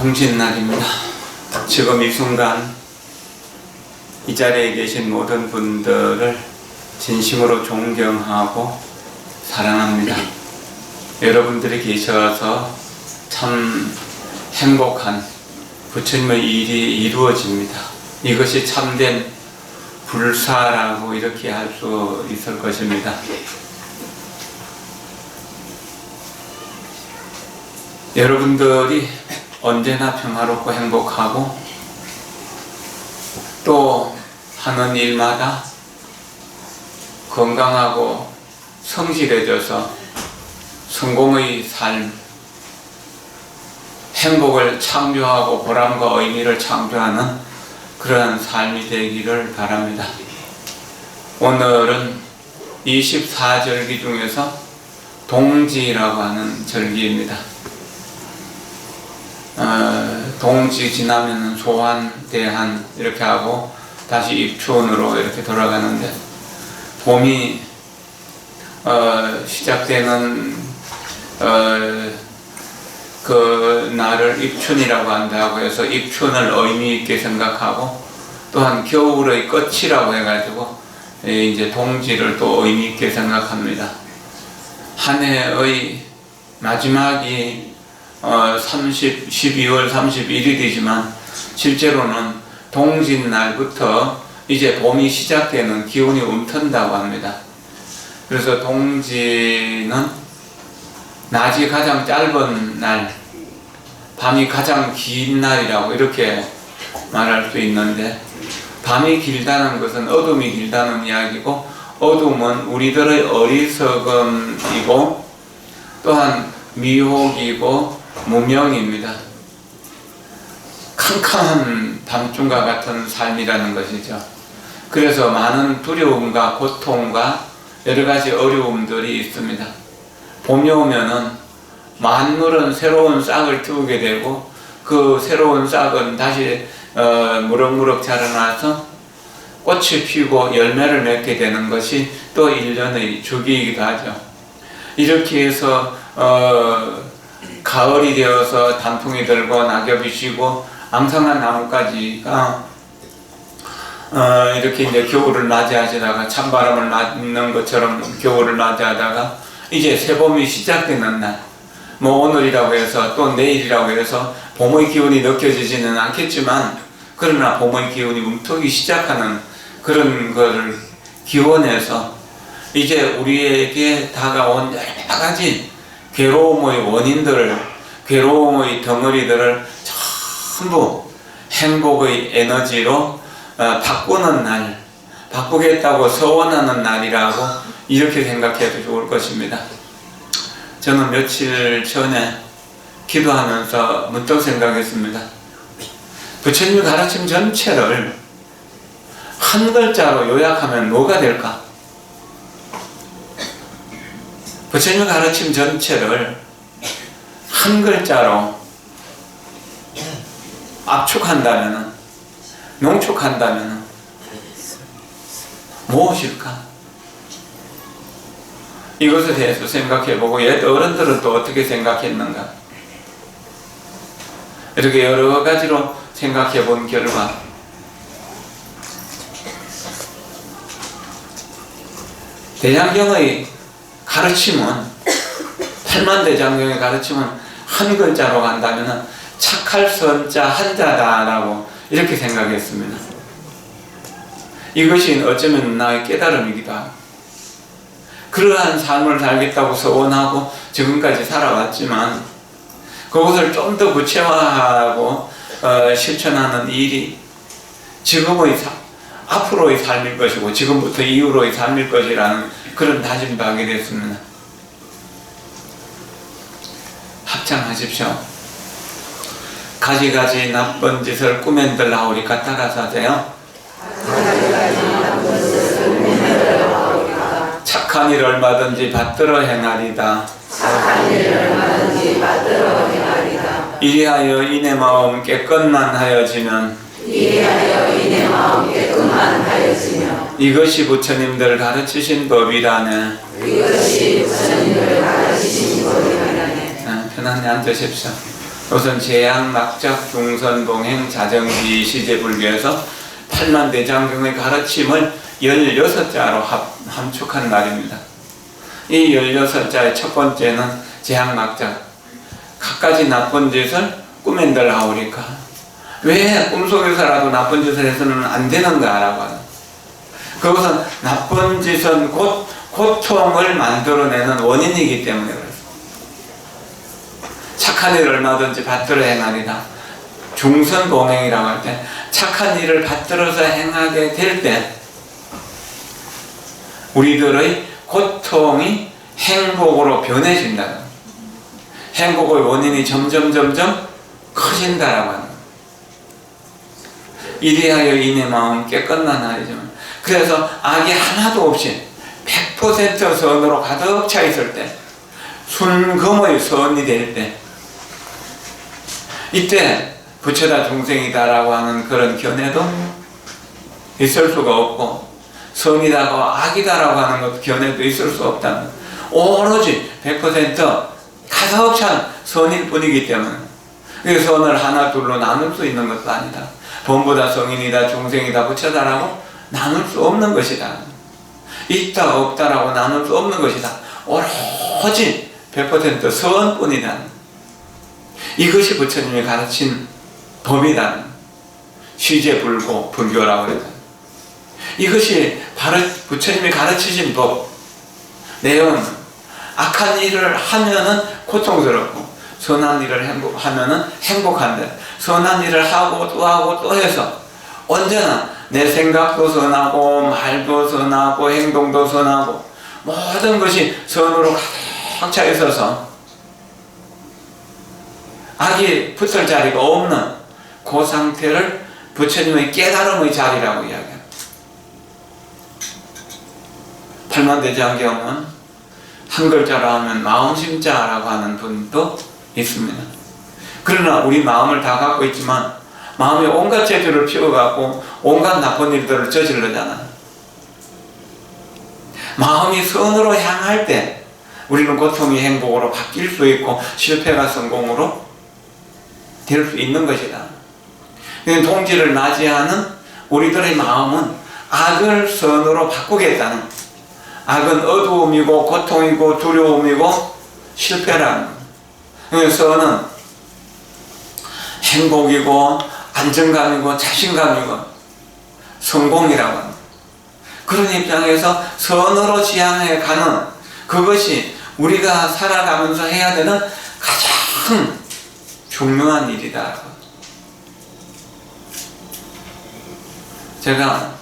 동짓날입니다. 지금 이 순간 이 자리에 계신 모든 분들을 진심으로 존경하고 사랑합니다. 여러분들이 계셔서 참 행복한 부처님의 일이 이루어집니다. 이것이 참된 불사라고 이렇게 할 수 있을 것입니다. 여러분들이 언제나 평화롭고 행복하고 또 하는 일마다 건강하고 성실해져서 성공의 삶, 행복을 창조하고 보람과 의미를 창조하는 그러한 삶이 되기를 바랍니다. 오늘은 24절기 중에서 동지라고 하는 절기입니다. 동지 지나면 소환, 대한 이렇게 하고 다시 입춘으로 이렇게 돌아가는데 봄이 시작되는 그 날을 입춘이라고 한다고 해서 입춘을 의미 있게 생각하고 또한 겨울의 끝이라고 해가지고 이제 동지를 또 의미 있게 생각합니다. 한 해의 마지막이 12월 31일이지만 실제로는 동짓날부터 이제 봄이 시작되는 기운이 움튼다고 합니다. 그래서 동지는 낮이 가장 짧은 날, 밤이 가장 긴 날이라고 이렇게 말할 수 있는데, 밤이 길다는 것은 어둠이 길다는 이야기고, 어둠은 우리들의 어리석음이고 또한 미혹이고 무명입니다. 캄캄한 밤중과 같은 삶이라는 것이죠. 그래서 많은 두려움과 고통과 여러 가지 어려움들이 있습니다. 봄이 오면은 만물은 새로운 싹을 틔우게 되고 그 새로운 싹은 다시 무럭무럭 자라나서 꽃이 피고 열매를 맺게 되는 것이 또 1년의 주기이기도 하죠. 이렇게 해서 가을이 되어서 단풍이 들고 낙엽이 지고 앙상한 나뭇가지가 이렇게 이제 겨울을 맞이하시다가 찬바람을 맞는 것처럼 겨울을 맞이하다가 이제 새봄이 시작되는 날, 뭐 오늘이라고 해서 또 내일이라고 해서 봄의 기운이 느껴지지는 않겠지만 그러나 봄의 기운이 움트기 시작하는 그런 것을 기원해서 이제 우리에게 다가온 여러 가지 괴로움의 원인들을, 괴로움의 덩어리들을 전부 행복의 에너지로 바꾸는 날, 바꾸겠다고 서원하는 날이라고 이렇게 생각해도 좋을 것입니다. 저는 며칠 전에 기도하면서 문득 생각했습니다. 부처님의 가르침 전체를 한 글자로 요약하면 뭐가 될까? 부처님의 가르침 전체를 한 글자로 압축한다면, 농축한다면 무엇일까? 이것에 대해서 생각해보고 옛 어른들은 또 어떻게 생각했는가? 이렇게 여러 가지로 생각해본 결과 대장경의 가르침은, 팔만대장경의 가르침은 한 글자로 간다면 착할 선자 한자다라고 이렇게 생각했습니다. 이것이 어쩌면 나의 깨달음이기도 하고 그러한 삶을 살겠다고 서원하고 지금까지 살아왔지만 그것을 좀 더 구체화하고 실천하는 일이 지금의 앞으로의 삶일 것이고 지금부터 이후로의 삶일 것이라는 그런 다짐도 하게 됐습니다. 합창하십시오. 가지가지 나쁜 짓을 꾸맨들 하오리까 따라서 하세요. 착한 일 얼마든지 받들어 행하리다. 이리하여 이내 마음 깨끗만 하여지면 이것이 부처님들 가르치신 법이라네. 편안히 앉으십시오. 우선 제약, 막작, 중선, 봉행, 자정기, 시제불교에서 팔만대장경의 가르침을 16자로 함축한 말입니다. 이 16자의 첫 번째는 제약, 막작. 갖가지 나쁜 짓을 꾸맨들 하오리까. 왜 꿈속에서라도 나쁜 짓을 해서는 안 되는가라고 하는. 그것은 나쁜 짓은 곧 고통을 만들어내는 원인이기 때문에 그렇습니다. 착한 일을 얼마든지 받들어 행하리라. 중선봉행이라고 할 때 착한 일을 받들어서 행하게 될 때 우리들의 고통이 행복으로 변해진다. 행복의 원인이 점점 커진다라고 하는. 이리하여 이내 마음 깨끗난 하리지만, 그래서 악이 하나도 없이 100% 선으로 가득 차 있을 때, 순금의 선이 될 때, 이때 부처다 중생이다라고 하는 그런 견해도 있을 수가 없고, 선이다고 악이다라고 하는 것 견해도 있을 수 없다는, 오로지 100% 가득 찬 선일 뿐이기 때문에 그 선을 하나 둘로 나눌 수 있는 것도 아니다. 본보다 성인이다, 중생이다, 부처다라고 나눌 수 없는 것이다. 있다 없다라고 나눌 수 없는 것이다. 오로지 100% 선뿐이다. 이것이 부처님이 가르친 법이다. 시제불고 불교라고 그랬다. 이것이 바로 부처님이 가르치신 법. 내용은 악한 일을 하면은 고통스럽고 선한 일을 하면은 행복한데, 선한 일을 하고 또 해서 언제나 내 생각도 선하고 말도 선하고 행동도 선하고 모든 것이 선으로 가득 차 있어서 악이 붙을 자리가 없는 그 상태를 부처님의 깨달음의 자리라고 이야기합니다. 팔만대장경은 한 글자로 하면 마음심자라고 하는 분도 있습니다. 그러나 우리 마음을 다 갖고 있지만 마음에 온갖 재주를 피워갖고 온갖 나쁜 일들을 저지르잖아. 마음이 선으로 향할 때 우리는 고통이 행복으로 바뀔 수 있고 실패가 성공으로 될 수 있는 것이다. 통지를 맞이하는 우리들의 마음은 악을 선으로 바꾸겠다는, 악은 어두움이고 고통이고 두려움이고 실패라는, 선은 행복이고 안정감이고 자신감이고 성공이라고 합니다. 그런 입장에서 선으로 지향해 가는 그것이 우리가 살아가면서 해야 되는 가장 중요한 일이다. 제가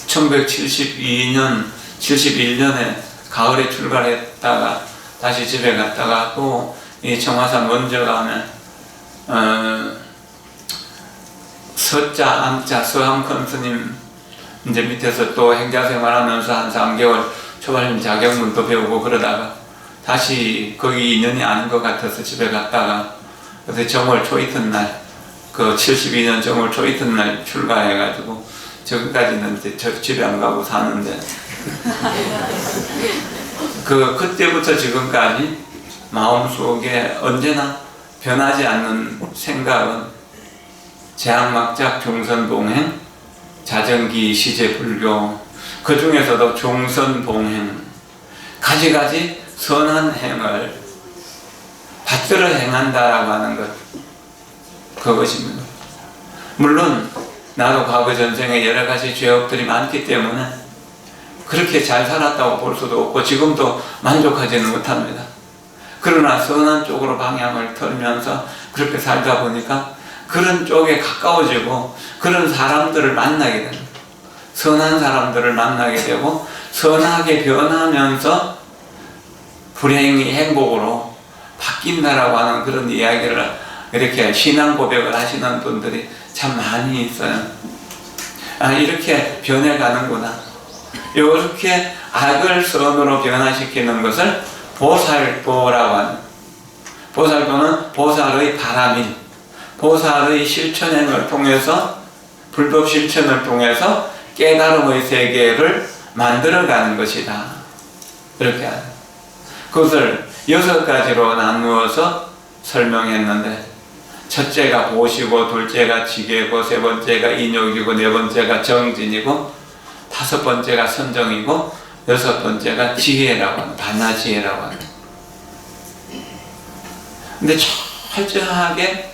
1972년, 71년에 가을에 출발했다가 다시 집에 갔다가 또 이 청화산 먼저 가면 서자, 암자, 서함큰 스님 이제 밑에서 또 행자생활하면서 한 3개월 초발님 자격문도 배우고 그러다가 다시 거기 인연이 아닌 것 같아서 집에 갔다가 그때 정월 초이튿날, 그 72년 정월 초이튿날 출가해가지고 지금까지는 이제 저 집에 안 가고 사는데 그때부터 지금까지 마음속에 언제나 변하지 않는 생각은 제약막작 중선봉행, 자정기 시제불교, 그 중에서도 중선봉행, 가지가지 선한 행을 받들어 행한다라고 하는 것, 그것입니다. 물론 나도 과거 전생에 여러 가지 죄업들이 많기 때문에 그렇게 잘 살았다고 볼 수도 없고 지금도 만족하지는 못합니다. 그러나 선한 쪽으로 방향을 틀면서 그렇게 살다 보니까 그런 쪽에 가까워지고 그런 사람들을 만나게 됩니다. 선한 사람들을 만나게 되고 선하게 변하면서 불행이 행복으로 바뀐다라고 하는 그런 이야기를 이렇게 신앙 고백을 하시는 분들이 참 많이 있어요. 이렇게 변해가는구나. 이렇게 악을 선으로 변화시키는 것을 보살도라고 하는, 보살도는 보살의 바람인, 보살의 실천행을 통해서, 불법 실천을 통해서 깨달음의 세계를 만들어가는 것이다. 이렇게 하는. 그것을 6가지로 나누어서 설명했는데, 첫째가 보시고, 둘째가 지게고, 세 번째가 인욕이고, 네 번째가 정진이고, 다섯 번째가 선정이고, 여섯 번째가 지혜라고 하는, 반야지혜라고 하는. 근데 철저하게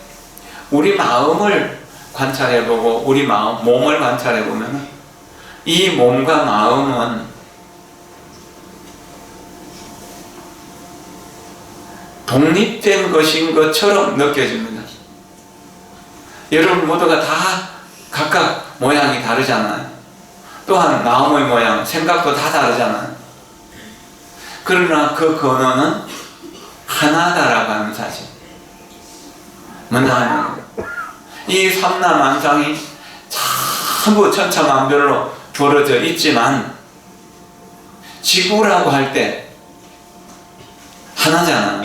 우리 마음을 관찰해보고, 우리 마음, 몸을 관찰해보면, 이 몸과 마음은 독립된 것인 것처럼 느껴집니다. 여러분 모두가 다 각각 모양이 다르잖아요. 또한 마음의 모양, 생각도 다 다르잖아요. 그러나 그 근원은 하나다라고 하는 사실. 뭐냐, 이 삼라만상이 전부 천차만별로 벌어져 있지만 지구라고 할 때 하나잖아요.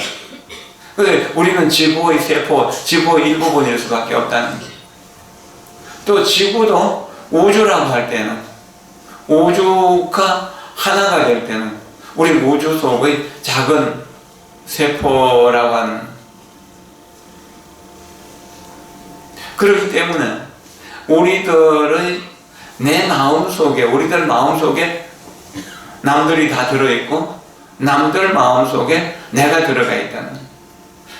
근데 우리는 지구의 세포, 지구의 일부분일 수밖에 없다는 거예요. 또 지구도 우주라고 할 때는, 우주가 하나가 될 때는 우리 우주 속의 작은 세포라고 하는, 그렇기 때문에 우리들의 내 마음속에, 우리들 마음속에 남들이 다 들어있고 남들 마음속에 내가 들어가 있다는 거예요.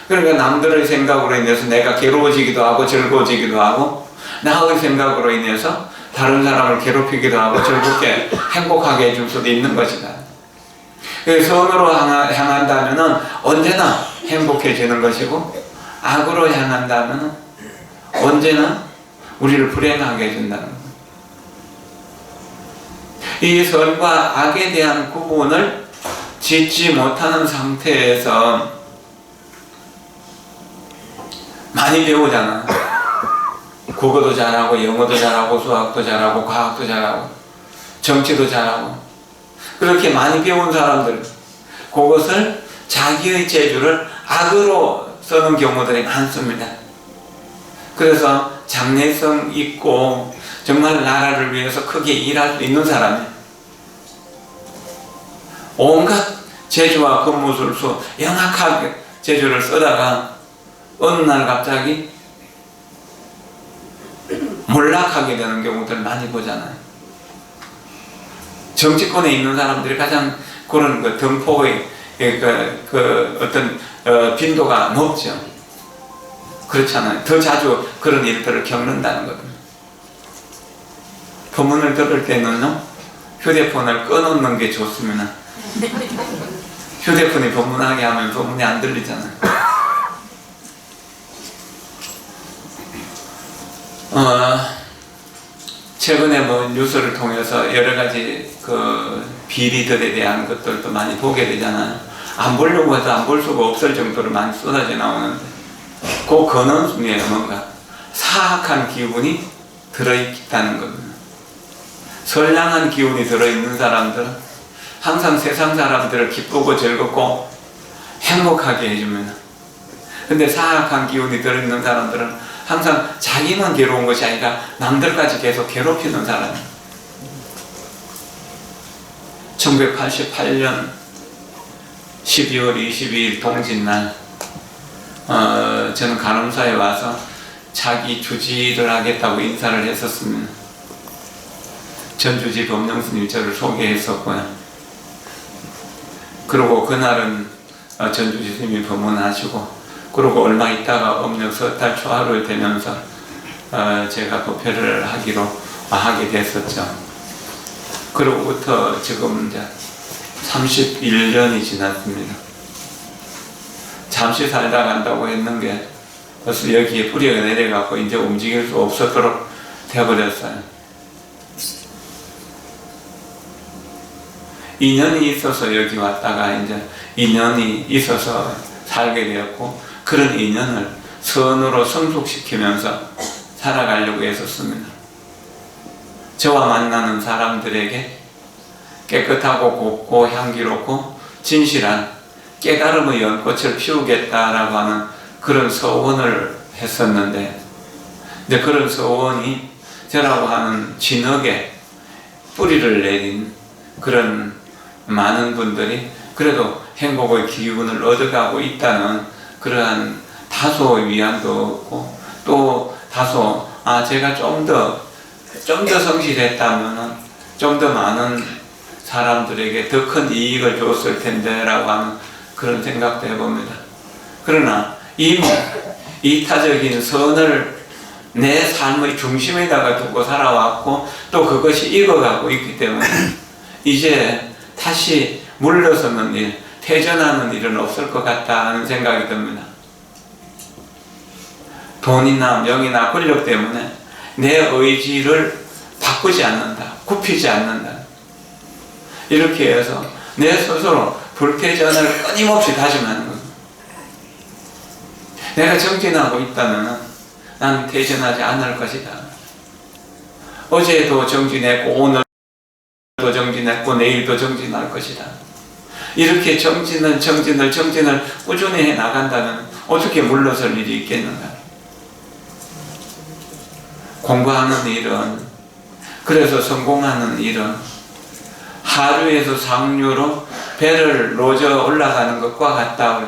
그러니까 남들의 생각으로 인해서 내가 괴로워지기도 하고 즐거워지기도 하고, 나의 생각으로 인해서 다른 사람을 괴롭히기도 하고 즐겁게 행복하게 해줄 수도 있는 것이다. 선으로 향한다면 언제나 행복해지는 것이고, 악으로 향한다면 언제나 우리를 불행하게 해준다는 거예요. 이 선과 악에 대한 구분을 짓지 못하는 상태에서 많이 배우잖아. 국어도 잘하고, 영어도 잘하고, 수학도 잘하고, 과학도 잘하고, 정치도 잘하고. 그렇게 많이 배운 사람들, 그것을 자기의 재주를 악으로 쓰는 경우들이 많습니다. 그래서 장래성 있고 정말 나라를 위해서 크게 일할 수 있는 사람이 온갖 재주와 근무술수 영악하게 재주를 쓰다가 어느 날 갑자기 몰락하게 되는 경우들 많이 보잖아요. 정치권에 있는 사람들이 가장 그런 그 등폭의 어떤 빈도가 높죠. 그렇잖아요. 더 자주 그런 일들을 겪는다는 거거든요. 법문을 들을 때는요, 휴대폰을 꺼놓는 게 좋습니다. 휴대폰이 법문하게 하면 법문이 안 들리잖아요. 최근에 뭐 뉴스를 통해서 여러 가지 그 비리들에 대한 것들도 많이 보게 되잖아요. 안 보려고 해도 안 볼 수가 없을 정도로 많이 쏟아져 나오는데, 그 근원 중에 뭔가 사악한 기운이 들어있다는 겁니다. 선량한 기운이 들어있는 사람들은 항상 세상 사람들을 기쁘고 즐겁고 행복하게 해줍니다. 근데 사악한 기운이 들어있는 사람들은 항상 자기만 괴로운 것이 아니라 남들까지 계속 괴롭히는 사람이에요. 1988년 12월 22일 동짓날 저는 간호사에 와서 자기 주지를 하겠다고 인사를 했었습니다. 전주지 법령스님이 저를 소개했었고요. 그리고 그날은 전주지 스님이 법문하시고, 그리고 얼마 있다가 음력 서달 초하루에 되면서 제가 법회를 하게 됐었죠. 그로부터 지금 이제 31년이 지났습니다. 잠시 살다 간다고 했는 게 벌써 여기에 뿌리가 내려가고 이제 움직일 수 없었도록 되어버렸어요. 인연이 있어서 여기 왔다가 이제 인연이 있어서 살게 되었고, 그런 인연을 선으로 성숙시키면서 살아가려고 했었습니다. 저와 만나는 사람들에게 깨끗하고 곱고 향기롭고 진실한 깨달음의 연꽃을 피우겠다라고 하는 그런 서원을 했었는데, 이제 그런 서원이 저라고 하는 진흙에 뿌리를 내린 그런 많은 분들이 그래도 행복의 기운을 얻어가고 있다는 그러한 다소 위안도 얻고 또 다소 제가 좀 더 성실했다면 좀 더 많은 사람들에게 더 큰 이익을 줬을 텐데 라고 하는 그런 생각도 해봅니다. 그러나 이미 이타적인 선을 내 삶의 중심에다가 두고 살아왔고 또 그것이 익어가고 있기 때문에 이제 다시 물러서는 일, 퇴전하는 일은 없을 것 같다는 생각이 듭니다. 돈이나 명이나 권력 때문에 내 의지를 바꾸지 않는다, 굽히지 않는다. 이렇게 해서 내 스스로 불퇴전을 끊임없이 다짐하는 겁니다. 내가 정진하고 있다면 나는 퇴전하지 않을 것이다. 어제도 정진했고 오늘도 정진했고 내일도 정진할 것이다. 이렇게 정진을 꾸준히 해 나간다면 어떻게 물러설 일이 있겠는가? 공부하는 일은, 그래서 성공하는 일은 하류에서 상류로 배를 놓져 올라가는 것과 같다.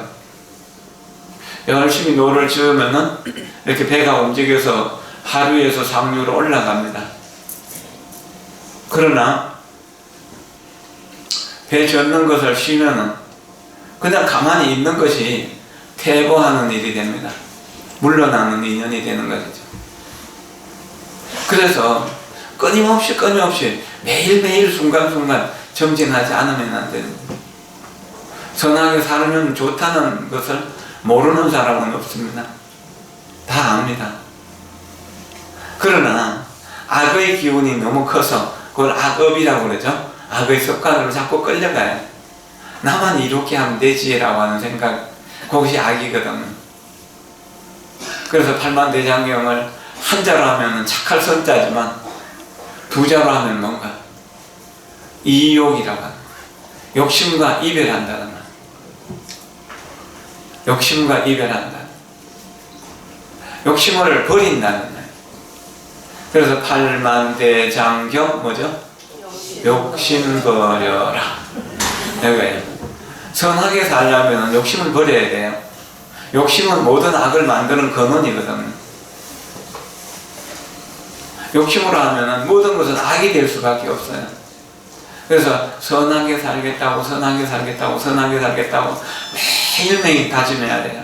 열심히 노를 지으면은 이렇게 배가 움직여서 하류에서 상류로 올라갑니다. 그러나 배 젓는 것을 쉬면은 그냥 가만히 있는 것이 퇴보하는 일이 됩니다. 물러나는 인연이 되는 것이죠. 그래서 끊임없이 매일매일 순간순간 정진하지 않으면 안 됩니다. 선하게 살면 좋다는 것을 모르는 사람은 없습니다. 다 압니다. 그러나 악의 기운이 너무 커서 그걸 악업이라고 그러죠. 악의 습관으로 자꾸 끌려가요. 나만 이렇게 하면 되지라고 하는 생각, 그것이 악이거든요. 그래서 팔만대장경을 한자로 하면 착할 선자지만 두자로 하면 뭔가 이욕이라고 합니다. 욕심과 이별한다는 말. 욕심과 이별한다. 욕심을 버린다는 말. 그래서 팔만대장경 뭐죠? 욕심 버려라. 여기에요. 선하게 살려면 욕심을 버려야 돼요. 욕심은 모든 악을 만드는 근원이거든요. 욕심으로 하면 모든 것은 악이 될 수밖에 없어요. 그래서 선하게 살겠다고 매일매일 다짐해야 돼요.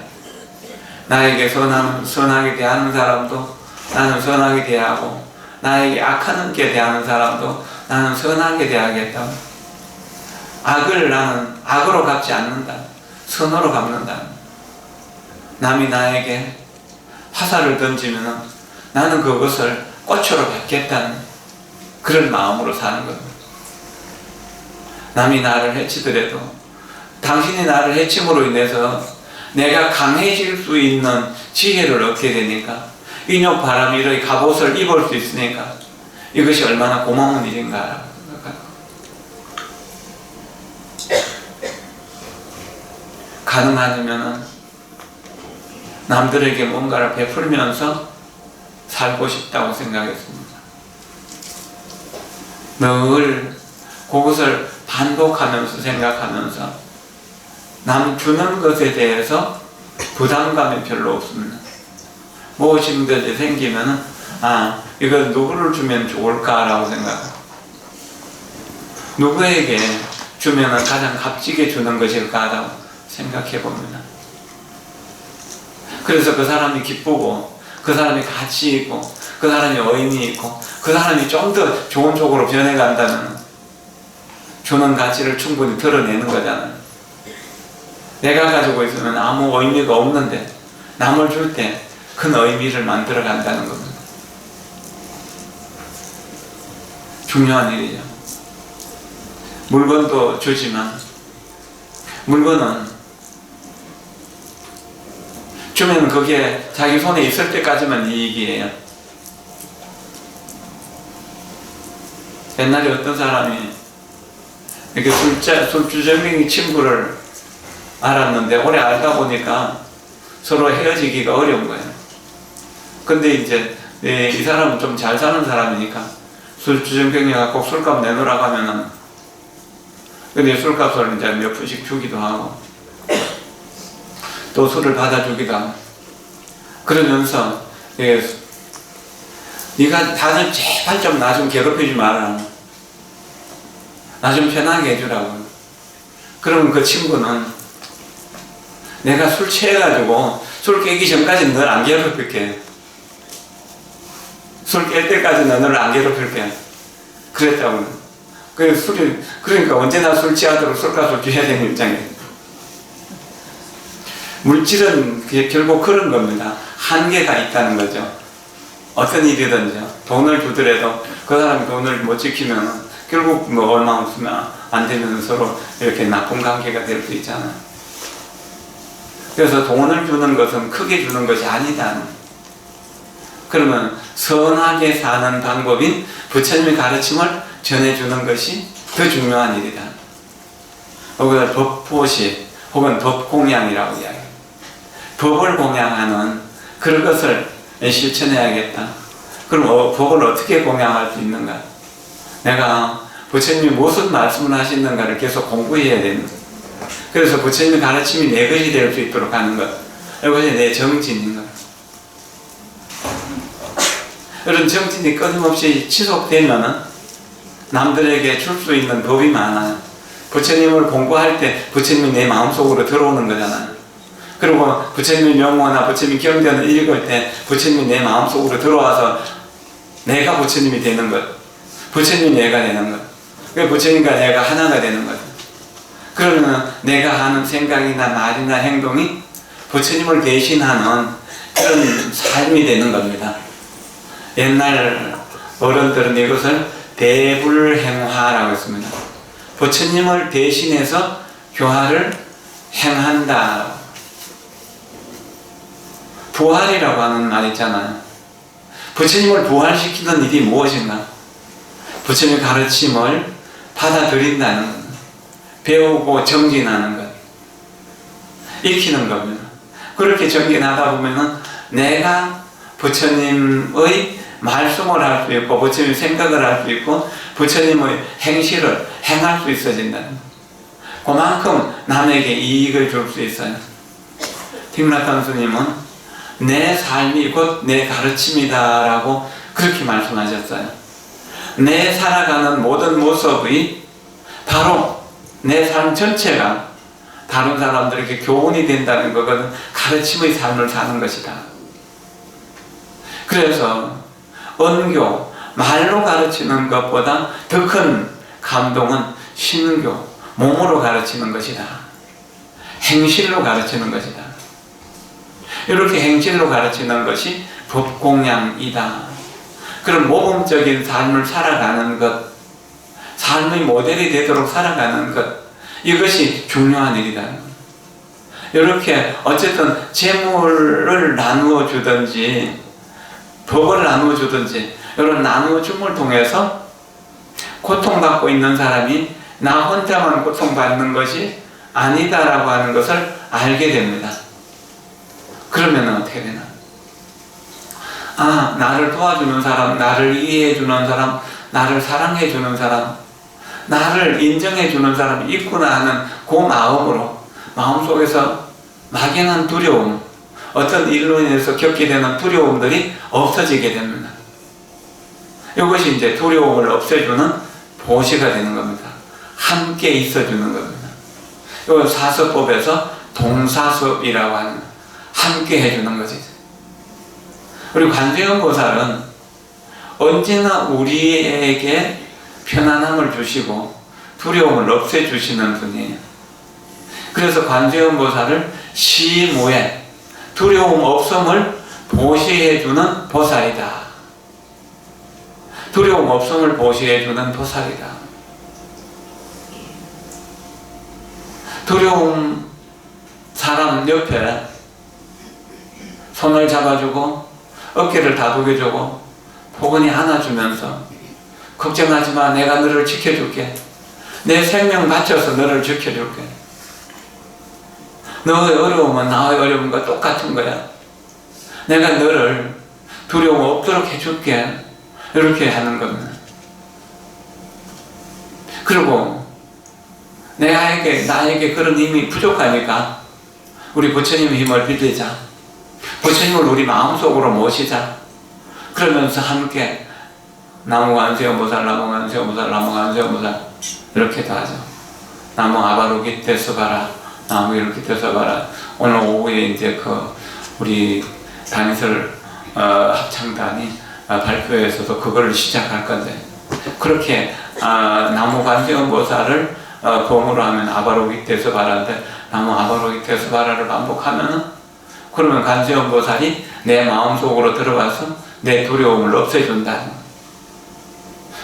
나에게 선하게 대하는 사람도 나는 선하게 대하고, 나에게 악하게 대하는 사람도 나는 선하게 대하겠다. 악을 나는 악으로 갚지 않는다. 선으로 갚는다. 남이 나에게 화살을 던지면 나는 그것을 꽃으로 갚겠다는 그런 마음으로 사는 겁니다. 남이 나를 해치더라도 당신이 나를 해침으로 인해서 내가 강해질 수 있는 지혜를 얻게 되니까, 인욕 바람이의 갑옷을 입을 수 있으니까 이것이 얼마나 고마운 일인가 생각합니다. 가능하면 남들에게 뭔가를 베풀면서 살고 싶다고 생각했습니다. 늘 그것을 반복하면서 생각하면서 남 주는 것에 대해서 부담감이 별로 없습니다. 무엇인 것이 생기면은 이걸 누구를 주면 좋을까라고 생각합니다. 누구에게 주면은 가장 값지게 주는 것일까라고 생각해 봅니다. 그래서 그 사람이 기쁘고, 그 사람이 가치 있고, 그 사람이 의미 있고, 그 사람이 좀 더 좋은 쪽으로 변해간다면 주는 가치를 충분히 드러내는 거잖아요. 내가 가지고 있으면 아무 의미가 없는데 남을 줄 때 큰 의미를 만들어 간다는 겁니다. 중요한 일이죠. 물건도 주지만 물건은 주면 그게 자기 손에 있을 때까지만 이익이에요. 옛날에 어떤 사람이 이렇게 술주정뱅이 친구를 알았는데 오래 알다 보니까 서로 헤어지기가 어려운 거예요. 근데 이제 이 사람은 좀 잘 사는 사람이니까 술주정뱅이가 꼭 술값 내놓으라고 하면은, 근데 술값을 이제 몇 푼씩 주기도 하고 또 술을 받아주기도 하고, 그러면서 네가 다들 제발 좀 나 좀 괴롭히지 마라. 나 좀 편하게 해주라고. 그러면 그 친구는 내가 술 취해가지고 술 깨기 전까지는 널 안 괴롭힐게. 술 깰 때까지는 너를 안 괴롭힐게. 그랬다고. 그러니까 언제나 술 취하도록 술값을 줘야 되는 입장이에요. 물질은 결국 그런 겁니다. 한계가 있다는 거죠. 어떤 일이든지요. 돈을 주더라도 그 사람이 돈을 못 지키면 결국 뭐 얼마 없으면 안 되면 서로 이렇게 나쁜 관계가 될 수 있잖아요. 그래서 돈을 주는 것은 크게 주는 것이 아니다. 그러면 선하게 사는 방법인 부처님의 가르침을 전해주는 것이 더 중요한 일이다. 혹은 법포시 혹은 법공양이라고 이야기해요. 법을 공양하는 그런 것을 실천해야겠다. 그럼 법을 어떻게 공양할 수 있는가? 내가 부처님이 무슨 말씀을 하시는가를 계속 공부해야 되는 거예요. 그래서 부처님의 가르침이 내 것이 될 수 있도록 하는 것. 이것이 내 정진인 것. 이런 정진이 끊임없이 지속되면 남들에게 줄 수 있는 법이 많아요. 부처님을 공부할 때 부처님이 내 마음속으로 들어오는 거잖아요. 그리고 부처님의 명호나 부처님의 경전을 읽을 때 부처님이 내 마음속으로 들어와서 내가 부처님이 되는 것. 부처님이 내가 되는 것. 부처님과 내가 하나가 되는 것. 그러면 내가 하는 생각이나 말이나 행동이 부처님을 대신하는 그런 삶이 되는 겁니다. 옛날 어른들은 이것을 대불행화라고 했습니다. 부처님을 대신해서 교화를 행한다. 부활이라고 하는 말 있잖아요. 부처님을 부활시키는 일이 무엇인가? 부처님의 가르침을 받아들인다는 것, 배우고 정진하는 것, 익히는 겁니다. 그렇게 정진하다 보면은 내가 부처님의 말씀을 할 수 있고 부처님의 생각을 할 수 있고 부처님의 행실을 행할 수 있어진다는 것. 그만큼 남에게 이익을 줄 수 있어요. 틱나탄 스님은 내 삶이 곧 내 가르침이다 라고 그렇게 말씀하셨어요. 내 살아가는 모든 모습이 바로 내 삶 전체가 다른 사람들에게 교훈이 된다는 것은 가르침의 삶을 사는 것이다. 그래서 언교, 말로 가르치는 것보다 더 큰 감동은 신교, 몸으로 가르치는 것이다. 행실로 가르치는 것이다. 이렇게 행실로 가르치는 것이 법공양이다. 그런 모범적인 삶을 살아가는 것, 삶의 모델이 되도록 살아가는 것, 이것이 중요한 일이다. 이렇게 어쨌든 재물을 나누어 주든지 법을 나누어 주든지 이런 나누어 줌을 통해서 고통받고 있는 사람이 나 혼자만 고통받는 것이 아니다라고 하는 것을 알게 됩니다. 그러면 어떻게 되나? 아, 나를 도와주는 사람, 나를 이해해주는 사람, 나를 사랑해주는 사람, 나를 인정해주는 사람이 있구나 하는 그 마음으로 마음속에서 막연한 두려움, 어떤 일로 인해서 겪게 되는 두려움들이 없어지게 됩니다. 이것이 이제 두려움을 없애주는 보시가 되는 겁니다. 함께 있어주는 겁니다. 이건 사서법에서 동사섭이라고 하는 함께 해주는 것이죠. 우리 관세음 보살은 언제나 우리에게 편안함을 주시고 두려움을 없애주시는 분이에요. 그래서 관세음 보살을 시무에 두려움 없음을 보시해주는 보살이다. 두려움 없음을 보시해주는 보살이다. 두려움 사람 옆에 손을 잡아주고 어깨를 다독여주고 포근히 안아주면서 걱정하지 마, 내가 너를 지켜줄게. 내 생명 바쳐서 너를 지켜줄게. 너의 어려움은 나의 어려움과 똑같은 거야. 내가 너를 두려움 없도록 해줄게. 이렇게 하는 겁니다. 그리고 나에게 그런 힘이 부족하니까 우리 부처님의 힘을 빌리자. 부처님을 우리 마음속으로 모시자. 그러면서 함께 나무 관세음보살, 나무 관세음보살, 나무 관세음보살 이렇게도 하죠. 나무 아바로 깃대서 봐라, 나무 이렇게 깃대서 봐라. 오늘 오후에 이제 우리 단이설 합창단이 발표에서도 그걸 시작할 건데, 그렇게 나무 관세음보살을 범으로 하면 아바로 깃대서 봐라인데, 나무 아바로 깃대서 봐라를 반복하면은, 그러면 관세음보살이 내 마음속으로 들어가서 내 두려움을 없애준다는 것.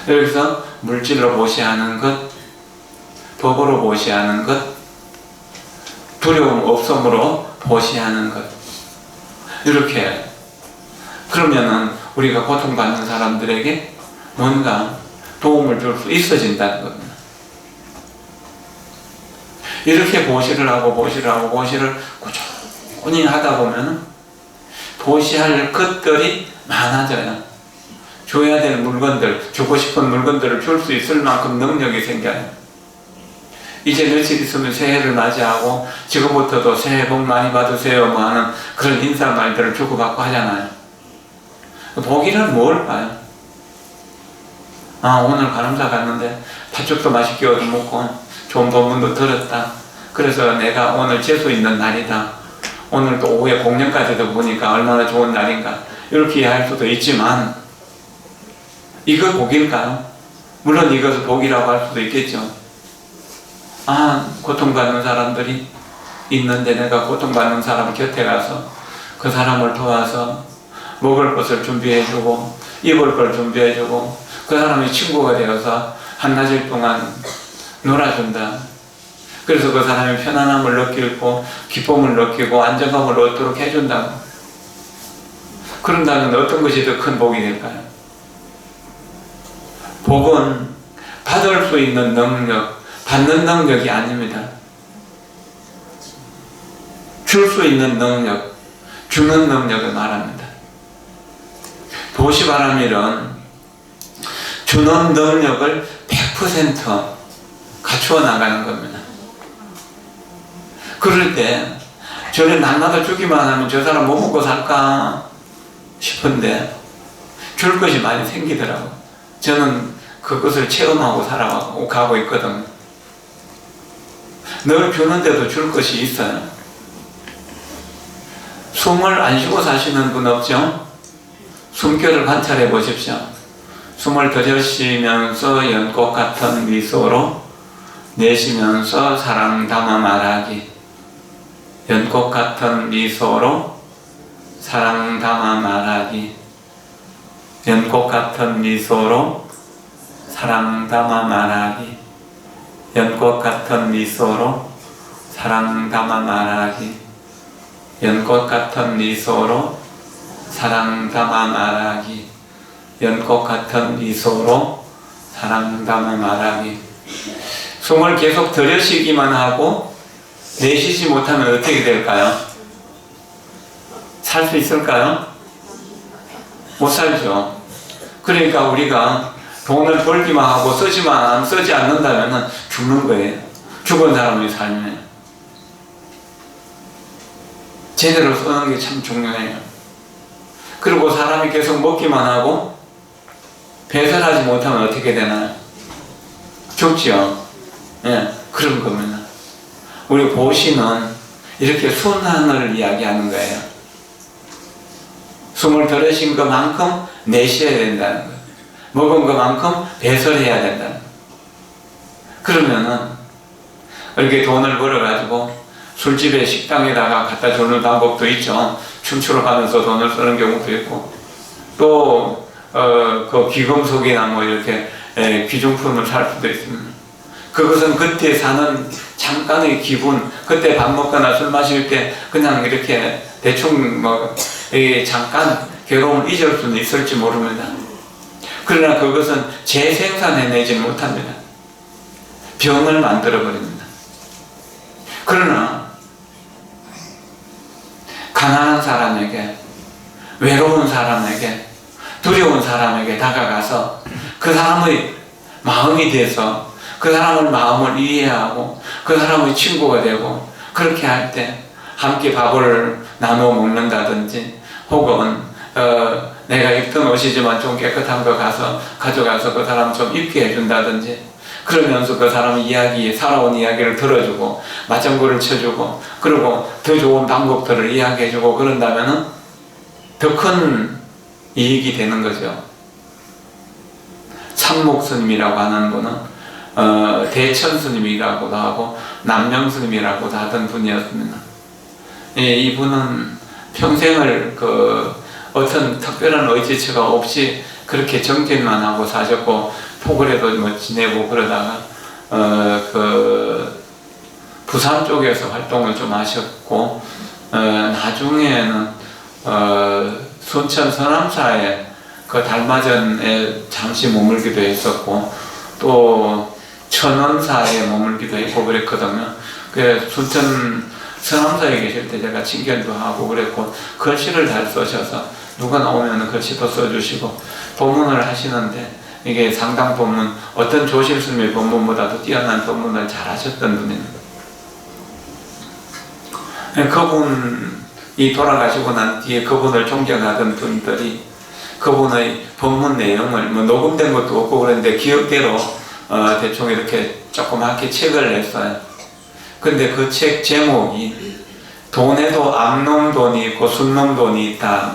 여기서 물질로 보시하는 것, 법으로 보시하는 것, 두려움 없음으로 보시하는 것. 이렇게. 그러면은 우리가 고통받는 사람들에게 뭔가 도움을 줄 수 있어진다는 겁니다. 이렇게 보시를 하고 보시를 꾸준히 하다 보면은 보시할 것들이 많아져요. 줘야 될 물건들, 주고 싶은 물건들을 줄 수 있을 만큼 능력이 생겨요. 이제 며칠 있으면 새해를 맞이하고 지금부터도 새해 복 많이 받으세요 뭐 하는 그런 인사말들을 주고받고 하잖아요. 복이란 뭘까요? 오늘 간음사 갔는데 팥죽도 맛있게 얻어먹고 좋은 법문도 들었다. 그래서 내가 오늘 재수 있는 날이다. 오늘 또 오후에 공연까지도 보니까 얼마나 좋은 날인가. 이렇게 이해할 수도 있지만, 이거 복일까요? 물론 이것을 복이라고 할 수도 있겠죠. 고통받는 사람들이 있는데 내가 고통받는 사람 곁에 가서 그 사람을 도와서 먹을 것을 준비해주고 입을 걸 준비해주고 그 사람이 친구가 되어서 한낮일 동안 놀아준다. 그래서 그 사람이 편안함을 느끼고 기쁨을 느끼고 안정감을 얻도록 해준다고. 그런다면 어떤 것이 더 큰 복이 될까요? 복은 받을 수 있는 능력, 받는 능력이 아닙니다. 줄 수 있는 능력, 주는 능력을 말합니다. 보시바람일은 주는 능력을 100% 갖추어 나가는 겁니다. 그럴 때 저래 날마다 주기만 하면 저 사람 뭐 먹고 살까 싶은데 줄 것이 많이 생기더라고요. 저는 그것을 체험하고 살아가고 가고 있거든요. 늘 주는데도 줄 것이 있어요. 숨을 안 쉬고 사시는 분 없죠? 숨결을 관찰해 보십시오. 숨을 들이쉬면서 연꽃 같은 미소로 내쉬면서 사랑 담아 말하기. 연꽃 같은 미소로 사랑 담아 말하기. 연꽃 같은 미소로 사랑 담아 말하기. 연꽃 같은 미소로 사랑 담아 말하기. 연꽃 같은 미소로 사랑 담아 말하기. 연꽃 같은 미소로 사랑 담아 말하기. 숨을 계속 들이쉬기만 하고 내쉬지 못하면 어떻게 될까요? 살 수 있을까요? 못 살죠. 그러니까 우리가 돈을 벌기만 하고 쓰지 않는다면 죽는 거예요. 죽은 사람의 삶이에요. 제대로 쓰는 게 참 중요해요. 그리고 사람이 계속 먹기만 하고 배설하지 못하면 어떻게 되나요? 죽지요. 그런 겁니다. 우리 보시는 이렇게 순환을 이야기하는 거예요. 숨을 들이신 것만큼 내쉬어야 된다는 거예요. 먹은 것만큼 배설해야 된다는 거예요. 그러면은 이렇게 돈을 벌어가지고 술집에 식당에다가 갖다 주는 방법도 있죠. 춤추러 가면서 돈을 쓰는 경우도 있고, 또 그 귀금속이나 뭐 이렇게 귀중품을 살 수도 있습니다. 그것은 그때 사는 잠깐의 기분, 그때 밥 먹거나 술 마실 때 그냥 이렇게 대충 잠깐 괴로움을 잊을 수는 있을지 모릅니다. 그러나 그것은 재생산해내지 못합니다. 병을 만들어버립니다. 그러나 가난한 사람에게, 외로운 사람에게, 두려운 사람에게 다가가서 그 사람의 마음이 돼서 그 사람의 마음을 이해하고 그 사람의 친구가 되고, 그렇게 할 때 함께 밥을 나눠 먹는다든지, 혹은 내가 입던 옷이지만 좀 깨끗한 거 가져가서 그 사람 좀 입게 해준다든지, 그러면서 그 사람 살아온 이야기를 들어주고 맞장구를 쳐주고, 그리고 더 좋은 방법들을 이야기해주고 그런다면은 더 큰 이익이 되는 거죠. 참목스님이라고 하는 분은 대천스님이라고도 하고 남명스님이라고도 하던 분이었습니다. 이분은 평생을 어떤 특별한 의지처가 없이 그렇게 정진만 하고 사셨고, 포구에도 뭐 지내고 그러다가 부산 쪽에서 활동을 좀 하셨고, 나중에는 순천 서남사에 그 달마전에 잠시 머물기도 했었고, 또 천원사에 머물기도 했고 그랬거든요. 그 순천 서남사에 계실 때 제가 친견도 하고 그랬고, 글씨를 잘 쓰셔서 누가 나오면 글씨도 써주시고 법문을 하시는데, 이게 상당 법문, 어떤 조실스님의 법문보다도 뛰어난 법문을 잘 하셨던 분입니다. 그분이 돌아가시고 난 뒤에 그분을 존경하던 분들이 그분의 법문 내용을 뭐 녹음된 것도 없고 그런데 기억대로 대충 이렇게 조그맣게 책을 냈어요. 근데 그 책 제목이 돈에도 암놈 돈이 있고 순놈 돈이 있다.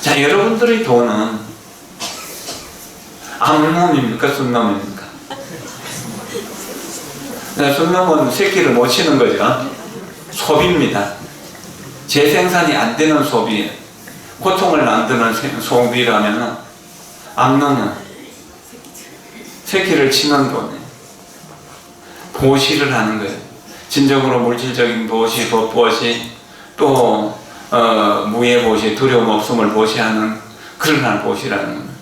자, 여러분들의 돈은 암놈입니까? 순놈입니까? 순놈은 새끼를 못 치는 거죠. 소비입니다. 재생산이 안 되는 소비예요. 고통을 만드는 소비라면, 암놈은 새끼를 치는 돈이에요. 보시를 하는 거예요. 진정으로 물질적인 보시, 법보시, 또 무예보시, 두려움 없음을 보시하는 그런 보시라는 겁니다.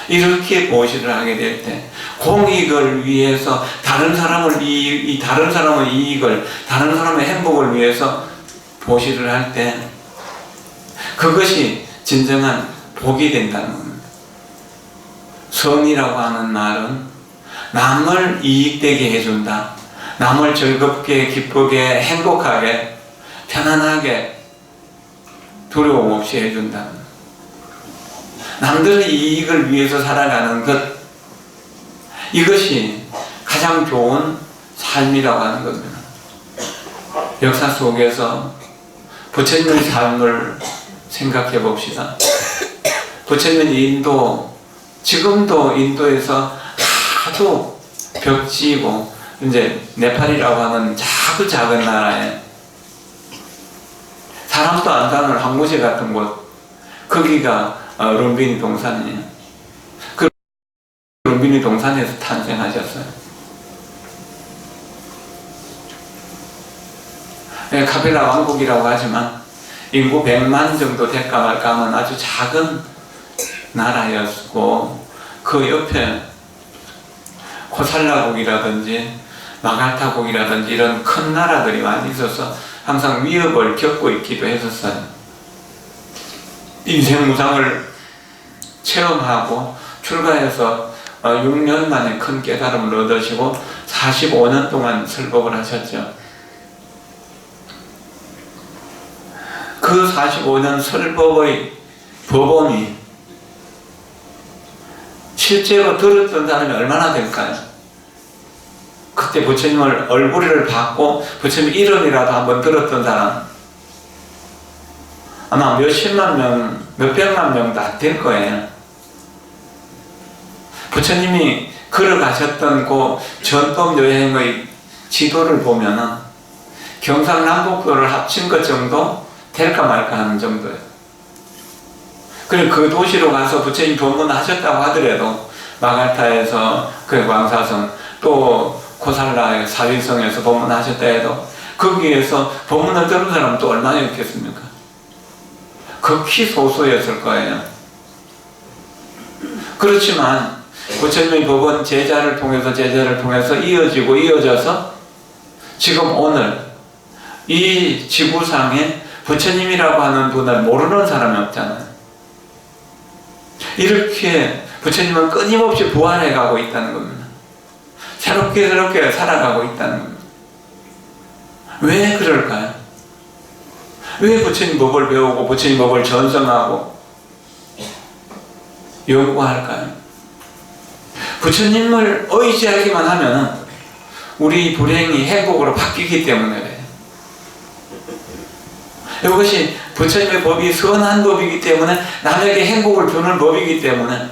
이렇게 보시를 하게 될 때 공익을 위해서 다른 사람의 이익을, 다른 사람의 행복을 위해서 보시를 할 때 그것이 진정한 복이 된다는 겁니다. 선이라고 하는 말은 남을 이익되게 해준다. 남을 즐겁게, 기쁘게, 행복하게, 편안하게, 두려움 없이 해준다. 남들의 이익을 위해서 살아가는 것, 이것이 가장 좋은 삶이라고 하는 겁니다. 역사 속에서 부처님의 삶을 생각해 봅시다. 부처님이 지금도 인도에서 아주 벽지고, 이제 네팔이라고 하는 작은 나라에 사람도 안 사는 항구지 같은 곳, 거기가 룸비니 동산이에요. 그 룸비니 동산에서 탄생하셨어요. 카필라 왕국이라고 하지만 인구 100만 정도 될까 말까 하는 아주 작은 나라였고, 그 옆에 코살라국이라든지 마갈타국이라든지 이런 큰 나라들이 많이 있어서 항상 위협을 겪고 있기도 했었어요. 인생 무상을 체험하고 출가해서 6년 만에 큰 깨달음을 얻으시고 45년 동안 설법을 하셨죠. 그 45년 설법의 법원이 실제로 들었던 사람이 얼마나 될까요? 그때 부처님을 얼굴을 받고 부처님 이름이라도 한번 들었던 사람 아마 몇십만 명, 몇백만 명도 안 될 거예요. 부처님이 걸어가셨던 그 전법 여행의 지도를 보면은 경상남북도를 합친 것 정도 될까 말까 하는 정도예요. 그리고 그 도시로 가서 부처님 법문하셨다고 하더라도 마갈타에서 그 광사성, 또 코살라의 사위성에서 법문하셨다 해도 거기에서 법문을 들은 사람은 또 얼마나 있겠습니까? 극히 소수였을 거예요. 그렇지만 부처님의 법은 제자를 통해서 이어져서 지금 오늘 이 지구상에 부처님이라고 하는 분을 모르는 사람이 없잖아요. 이렇게 부처님은 끊임없이 부활해 가고 있다는 겁니다. 새롭게 살아가고 있다는 겁니다. 왜 그럴까요? 왜 부처님 법을 배우고 부처님 법을 전성하고 연구할까요? 부처님을 의지하기만 하면 우리 불행이 행복으로 바뀌기 때문에 그래요. 이것이 부처님의 법이 선한 법이기 때문에 남에게 행복을 주는 법이기 때문에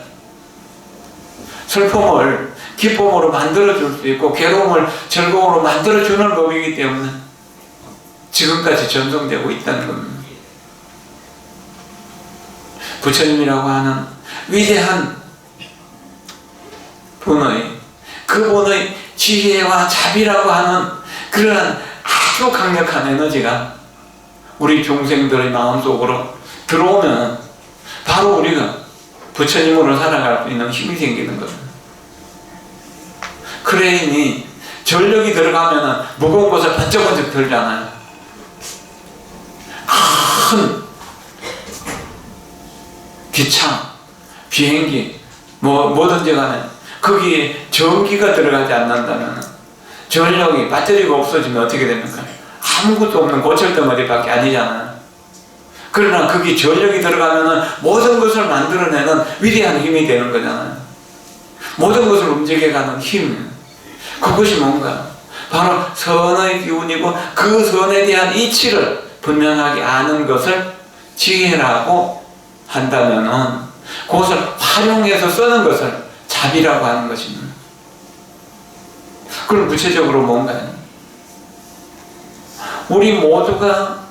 슬픔을 기쁨으로 만들어줄 수 있고 괴로움을 즐거움으로 만들어주는 법이기 때문에 지금까지 전성되고 있다는 겁니다. 부처님이라고 하는 위대한 그분의 지혜와 자비라고 하는 그러한 아주 강력한 에너지가 우리 중생들의 마음속으로 들어오면 바로 우리가 부처님으로 살아갈 수 있는 힘이 생기는 겁니다. 크레인이 전력이 들어가면 무거운 것을 번쩍번쩍 들잖아요. 큰 기차, 비행기 뭐든지 간에 거기에 전기가 들어가지 않는다면 전력이 배터리가 없어지면 어떻게 됩니까? 아무것도 없는 고철덩어리밖에 아니잖아요. 그러나 거기 전력이 들어가면 모든 것을 만들어내는 위대한 힘이 되는 거잖아요. 모든 것을 움직여가는 힘, 그것이 뭔가 바로 선의 기운이고 그 선에 대한 이치를 분명하게 아는 것을 지혜라고 한다면 그것을 활용해서 쓰는 것을 자비라고 하는 것입니다. 그럼 구체적으로 뭔가요? 우리 모두가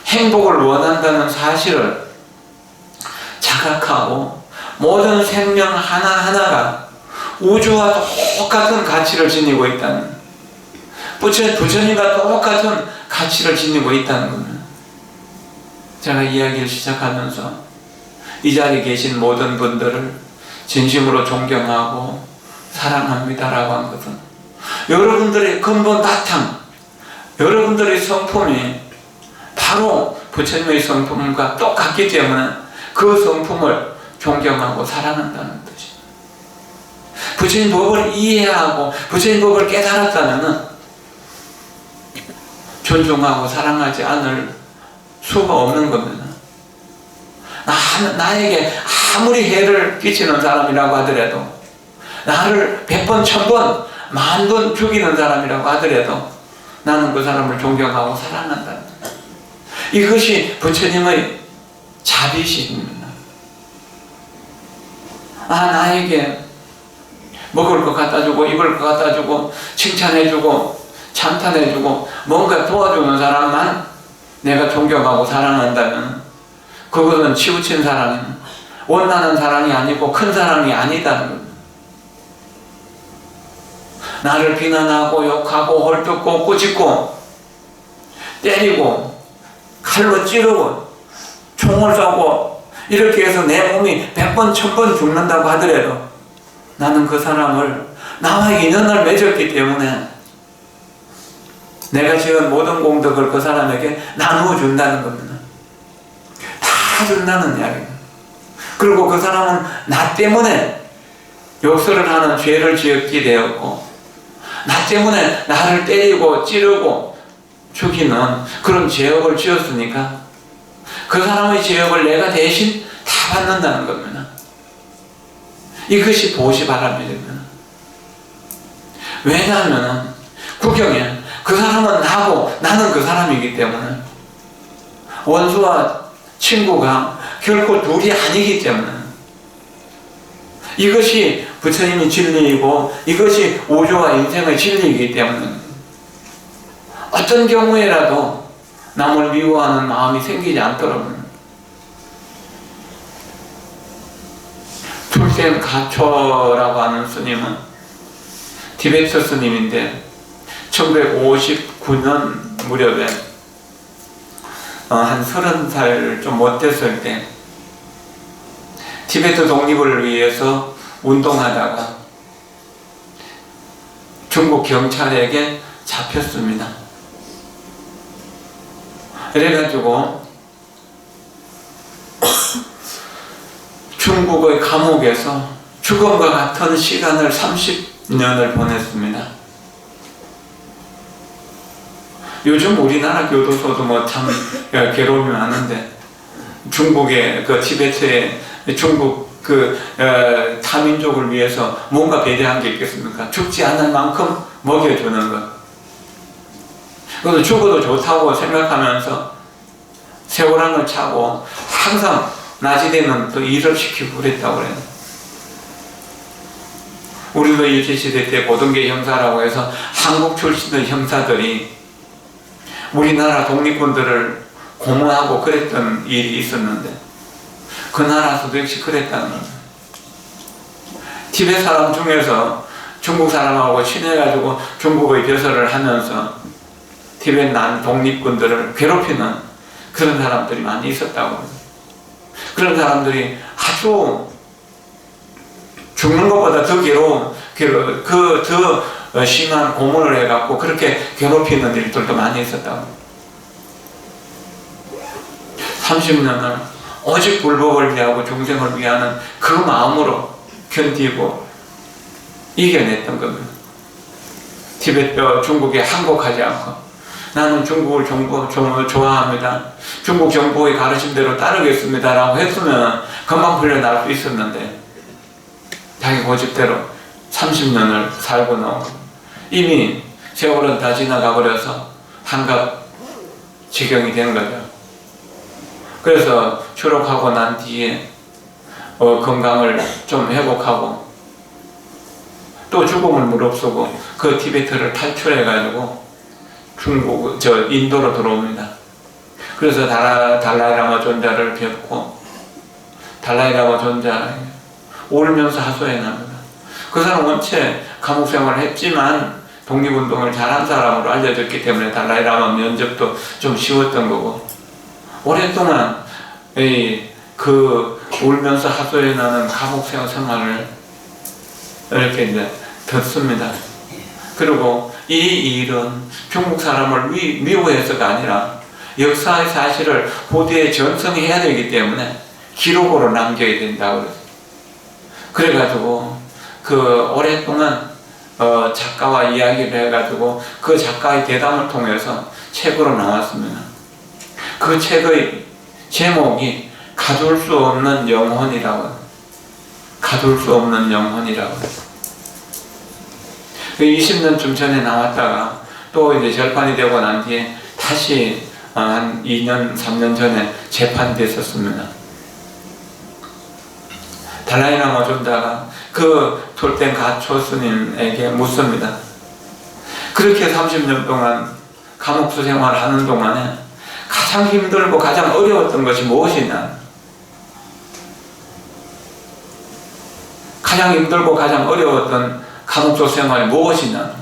행복을 원한다는 사실을 자각하고 모든 생명 하나하나가 우주와 똑같은 가치를 지니고 있다는, 부처님과 똑같은 가치를 지니고 있다는 겁니다. 제가 이야기를 시작하면서 이 자리에 계신 모든 분들을 진심으로 존경하고 사랑합니다라고 한 것은 여러분들의 근본 바탕, 여러분들의 성품이 바로 부처님의 성품과 똑같기 때문에 그 성품을 존경하고 사랑한다는 뜻입니다. 부처님 법을 이해하고 부처님 법을 깨달았다면 존중하고 사랑하지 않을 수가 없는 겁니다. 나에게 아무리 해를 끼치는 사람이라고 하더라도, 나를 100번, 1000번, 10,000번 죽이는 사람이라고 하더라도 나는 그 사람을 존경하고 사랑한다. 이것이 부처님의 자비심입니다. 나에게 먹을 것 갖다 주고 입을 것 갖다 주고 칭찬해 주고 찬탄해 주고 뭔가 도와주는 사람만 내가 존경하고 사랑한다면 그것은 치우친 사랑입니다. 원하는 사랑이 아니고 큰 사랑이 아니다는 겁니다. 나를 비난하고 욕하고 헐뜯고 꾸짖고 때리고 칼로 찌르고 총을 쏘고 이렇게 해서 내 몸이 100번 1000번 죽는다고 하더라도 나는 그 사람을 나와 인연을 맺었기 때문에 내가 지은 모든 공덕을 그 사람에게 나누어 준다는 겁니다. 다 준다는 이야기입니다. 그리고 그 사람은 나 때문에 욕설을 하는 죄를 지었게 되었고, 나 때문에 나를 때리고 찌르고 죽이는 그런 죄업을 지었으니까 그 사람의 죄업을 내가 대신 다 받는다는 겁니다. 이것이 보시바람입니다. 왜냐하면 구경에 그 사람은 나고 나는 그 사람이기 때문에, 원수와 친구가 결코 둘이 아니기 때문에, 이것이 부처님의 진리이고 이것이 우주와 인생의 진리이기 때문에 어떤 경우에라도 남을 미워하는 마음이 생기지 않도록 출생 가초라고 하는 스님은 티베트 스님인데 1959년 무렵에 한 30살 좀 못 됐을 때 티베트 독립을 위해서 운동하다가 중국 경찰에게 잡혔습니다. 그래가지고 중국의 감옥에서 죽음과 같은 시간을 30년을 보냈습니다. 요즘 우리나라 교도소도 뭐 참 괴로움이 많은데, 중국의 그 티베트의 중국 그 타민족을 위해서 뭔가 배려한 게 있겠습니까? 죽지 않을 만큼 먹여주는 것. 그래서 죽어도 좋다고 생각하면서 세월안을 차고 항상 낮이 되면 또 일을 시키고 그랬다고 그래요. 우리도 일제시대 때 고등계 형사라고 해서 한국 출신의 형사들이 우리나라 독립군들을 고문하고 그랬던 일이 있었는데, 그 나라에서도 역시 그랬다는 거예요. 티베트 사람 중에서 중국 사람하고 친해가지고 중국의 벼슬을 하면서 티베트 난 독립군들을 괴롭히는 그런 사람들이 많이 있었다고 해요. 그런 사람들이 아주 죽는 것보다 더 더 심한 고문을 해갖고 그렇게 괴롭히는 일들도 많이 있었다고. 30년을 오직 불법을 위하고 중생을 위하는 그 마음으로 견디고 이겨냈던 겁니다. 티베트, 중국에 항복하지 않고, 나는 중국을 좋아합니다, 중국 정부의 가르침대로 따르겠습니다 라고 했으면 금방 풀려날 수 있었는데, 자기 고집대로 30년을 살고 나오고, 이미 세월은 다 지나가 버려서 한갑 지경이 된 거죠. 그래서 추록하고 난 뒤에 건강을 좀 회복하고 또 죽음을 무릅쓰고 그 티베트를 탈출해가지고 인도로 들어옵니다. 그래서 달라이라마 존자를 뵙고, 달라이라마 존자 울면서 하소연합니다. 그 사람 원체 감옥 생활을 했지만 독립운동을 잘한 사람으로 알려졌기 때문에 달라이라마 면접도 좀 쉬웠던 거고, 오랫동안 그 울면서 하소연하는 감옥 생활을 이렇게 이제 듣습니다. 그리고 이 일은 중국 사람을 미워해서가 아니라 역사의 사실을 후대에 전승해야 되기 때문에 기록으로 남겨야 된다고 그랬어요. 그래가지고 그 오랫동안 작가와 이야기를 해가지고 그 작가의 대담을 통해서 책으로 나왔습니다. 그 책의 제목이 가둘 수 없는 영혼이라고, 가둘 수 없는 영혼이라고. 20년쯤 전에 나왔다가 또 이제 절판이 되고 난 뒤에 다시 한 2년, 3년 전에 재판됐었습니다. 달라이라마 존자가 그 톨텐 가초 스님에게 묻습니다. 그렇게 30년 동안 감옥수 생활을 하는 동안에 가장 힘들고 가장 어려웠던 것이 무엇이냐? 가장 힘들고 가장 어려웠던 감옥수 생활이 무엇이냐?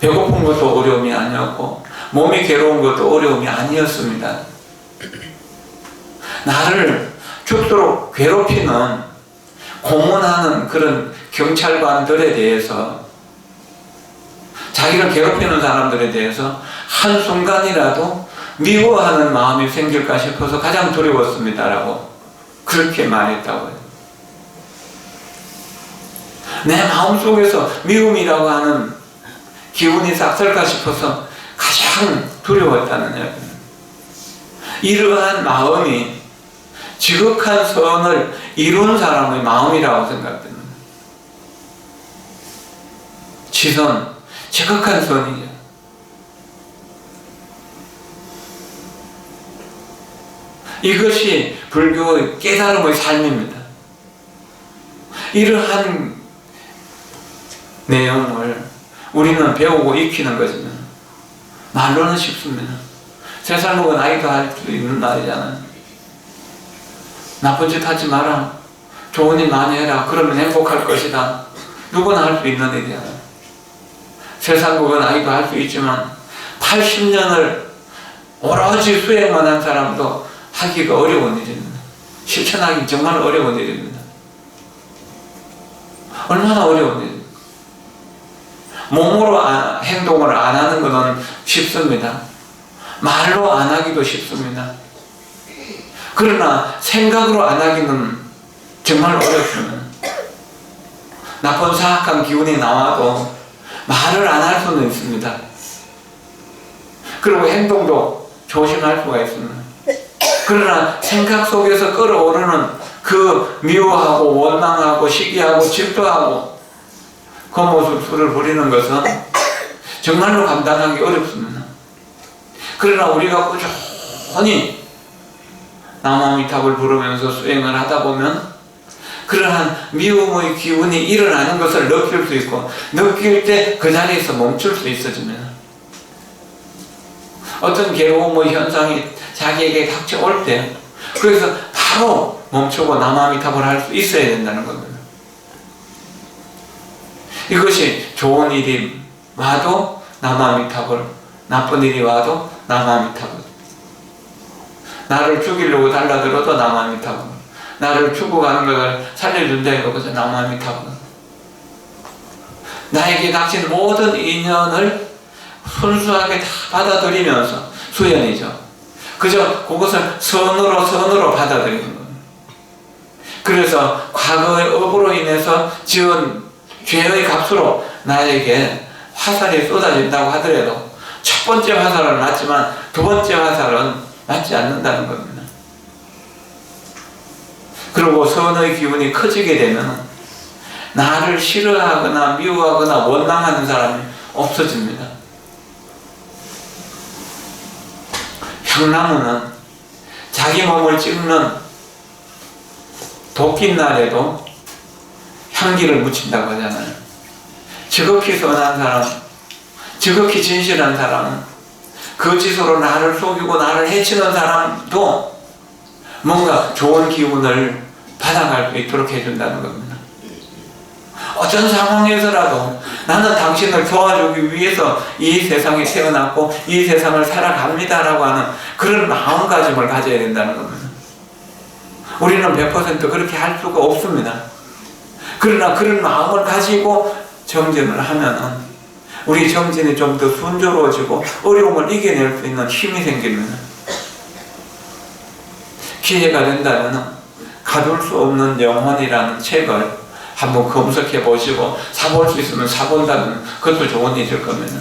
배고픈 것도 어려움이 아니었고 몸이 괴로운 것도 어려움이 아니었습니다. 나를 죽도록 괴롭히는, 고문하는 그런 경찰관들에 대해서, 자기를 괴롭히는 사람들에 대해서 한순간이라도 미워하는 마음이 생길까 싶어서 가장 두려웠습니다라고 그렇게 말했다고 해요. 내 마음속에서 미움이라고 하는 기운이 싹쓸까 싶어서 가장 두려웠다는 이야기입니다. 이러한 마음이 지극한 선을 이룬 사람의 마음이라고 생각됩니다. 지선, 지극한 선이죠. 이것이 불교의 깨달음의 삶입니다. 이러한 내용을 우리는 배우고 익히는 것입니다. 말로는 쉽습니다. 세상 먹은 아이도 할 수 있는 말이잖아요. 나쁜 짓 하지 마라, 좋은 일 많이 해라, 그러면 행복할 것이다. 누구나 할 수 있는 일이잖아요. 세상 먹은 아이도 할 수 있지만 80년을 오로지 수행만 한 사람도 하기가 어려운 일입니다. 실천하기 정말 어려운 일입니다. 얼마나 어려운 일입니까? 몸으로 행동을 안 하는 것은 쉽습니다. 말로 안 하기도 쉽습니다. 그러나 생각으로 안 하기는 정말 어렵습니다. 나쁜 사악한 기운이 나와도 말을 안 할 수는 있습니다. 그리고 행동도 조심할 수가 있습니다. 그러나 생각 속에서 끌어오르는 그 미워하고 원망하고 시기하고 질투하고 그 모습 술을 부리는 것은 정말로 감당하기 어렵습니다. 그러나 우리가 꾸준히 나무아미탑을 부르면서 수행을 하다 보면 그러한 미움의 기운이 일어나는 것을 느낄 수 있고, 느낄 때 그 자리에서 멈출 수 있어집니다. 어떤 괴로움의 현상이 자기에게 닥쳐올 때 그래서 바로 멈추고 나무아미탑을 할 수 있어야 된다는 겁니다. 이것이 좋은 일이 와도 나무아미탑을, 나쁜 일이 와도 나무아미탑을, 나를 죽이려고 달라들어도 나무아미탑을, 나를 죽어가는 것을 살려준다 해서 나무아미탑을, 나에게 닥친 모든 인연을 순수하게 다 받아들이면서 수연이죠. 그저 그것을 선으로 받아들이는 겁니다. 그래서 과거의 업으로 인해서 지은 죄의 값으로 나에게 화살이 쏟아진다고 하더라도 첫 번째 화살은 맞지만 두 번째 화살은 맞지 않는다는 겁니다. 그리고 선의 기운이 커지게 되면 나를 싫어하거나 미워하거나 원망하는 사람이 없어집니다. 향나무는 자기 몸을 찍는 도끼날에도 향기를 묻힌다고 하잖아요. 지극히 선한 사람, 지극히 진실한 사람은 거짓으로 나를 속이고 나를 해치는 사람도 뭔가 좋은 기운을 받아갈 수 있도록 해준다는 겁니다. 어떤 상황에서라도 나는 당신을 도와주기 위해서 이 세상에 태어났고 이 세상을 살아갑니다라고 하는 그런 마음가짐을 가져야 된다는 겁니다. 우리는 100% 그렇게 할 수가 없습니다. 그러나 그런 마음을 가지고 정진을 하면은 우리 정진이 좀 더 순조로워지고 어려움을 이겨낼 수 있는 힘이 생깁니다. 기회가 된다면 가둘 수 없는 영혼이라는 책을 한번 검색해 보시고 사볼 수 있으면 사본다면 그것도 좋은 일일 겁니다.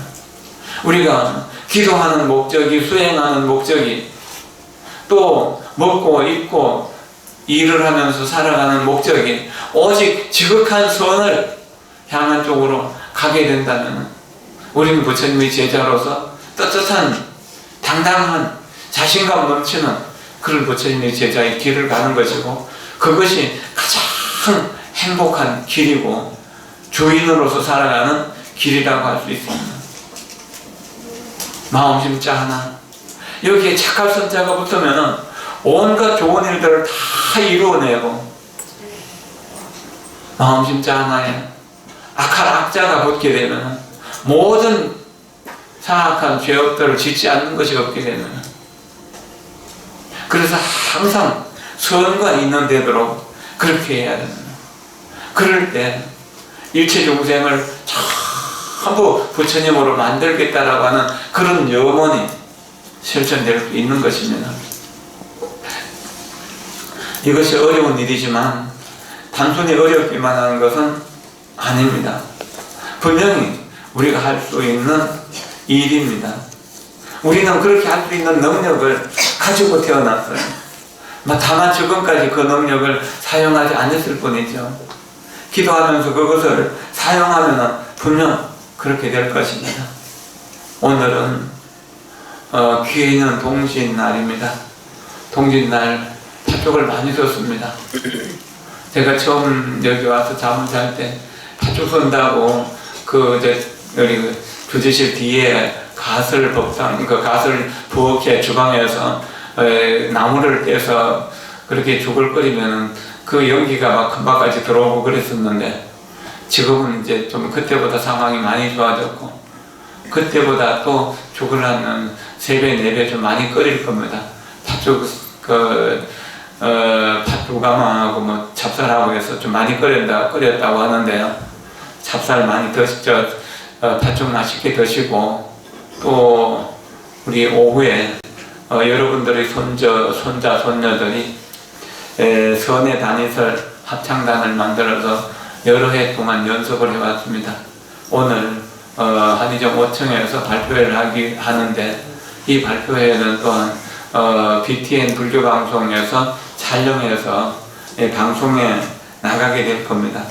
우리가 기도하는 목적이, 수행하는 목적이, 또 먹고 입고 일을 하면서 살아가는 목적이 오직 지극한 선을 향한 쪽으로 가게 된다면 우리는 부처님의 제자로서 떳떳한 당당한 자신감 넘치는 그런 부처님의 제자의 길을 가는 것이고, 그것이 가장 행복한 길이고 주인으로서 살아가는 길이라고 할 수 있습니다. 마음심자 하나, 여기에 착합선자가 붙으면 온갖 좋은 일들을 다 이루어내고, 마음심자 하나에 악한 악자가 붙게 되면 모든 사악한 죄업들을 짓지 않는 것이 없게 되면, 그래서 항상 선과 있는 되도록 그렇게 해야 됩니다. 그럴 때 일체 중생을 전부 부처님으로 만들겠다라고 하는 그런 염원이 실천될 수 있는 것입니다. 이것이 어려운 일이지만 단순히 어렵기만 하는 것은 아닙니다. 분명히 우리가 할 수 있는 일입니다. 우리는 그렇게 할 수 있는 능력을 가지고 태어났어요. 다만 지금까지 그 능력을 사용하지 않았을 뿐이죠. 기도하면서 그것을 사용하면 분명 그렇게 될 것입니다. 오늘은 귀에 있는 동짓날입니다. 동짓날 팥죽을 많이 썼습니다. 제가 처음 여기 와서 잠을 잘 때 팥죽 선다고 여기 주지실 뒤에 갓을 부엌에 주방에서 나무를 떼서 그렇게 죽을 끓이면 그 연기가 막 금방까지 들어오고 그랬었는데, 지금은 이제 좀 그때보다 상황이 많이 좋아졌고, 그때보다 또 죽을 하면 3배, 4배 좀 많이 끓일 겁니다. 팥죽가마하고 뭐 찹쌀하고 해서 좀 많이 끓였다고 하는데요. 찹쌀 많이 드시죠. 팥죽 맛있게 드시고, 또 우리 오후에 여러분들의 손자, 손녀들이 선의 다니설 합창단을 만들어서 여러 해 동안 연습을 해왔습니다. 오늘 한의정 5층에서 발표를 하는데 이 발표회는 또한 BTN 불교방송에서 촬영해서 방송에 나가게 될 겁니다.